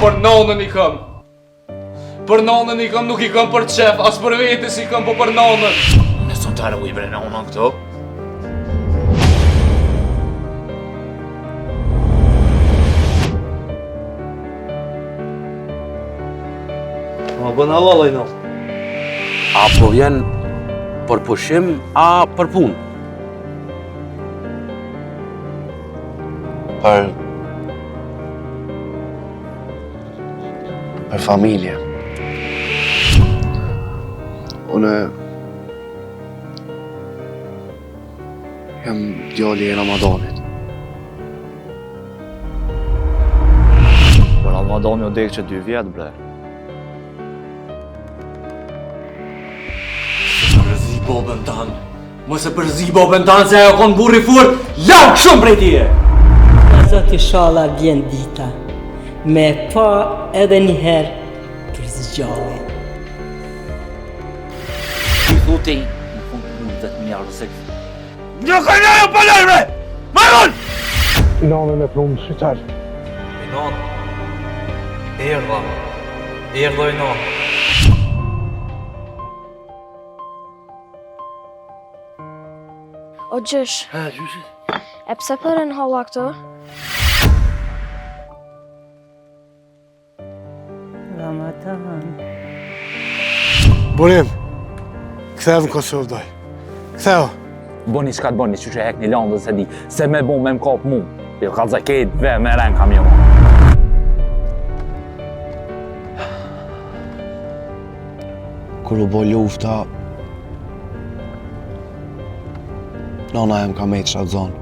Për nonën i këm. Për nonën i këm, nuk i këm për qef, as për vetës i këm, po për nonën. Unë e son të arë u i bre nonën këto. Ma bën halal no. Apo vjen për pushim, a për punë? Për familje. Unë jam djali e Ramadanit. Për Ramadani o dekë që 2 vjetë bre. Përzi bobën tanë. Mos e përzi bobën tanë se ajo konë burri fur, larg shumë prej tije. Zoti inshallah vjen dita me pa edhe një herë për zgjalli. I thuti, në fund të mund të mjarë ose këtë. Një kënë ajo për lërë, bre! Majmun! Nonën e plumë shqytar. Non. Erdha i non. O gjysh, e pse përën halla këto? Ramadan. Burim, ktheu në Kosovë doj. Ktheu. Boni s'ka të boni, që që hek një landë se di, se me bu me m'kap mu. Jo ka zaket, ve me ren kamion. Kur u bo lufta, nona jem ka me të shatë zonë.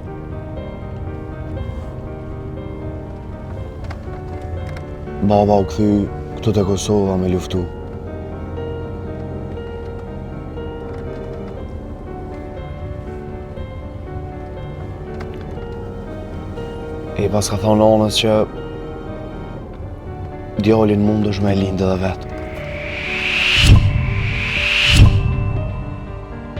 Baba u këthy këtu të Kosova me luftu. E pas ka thonë nonës që djalin mund është me lindë edhe vetë.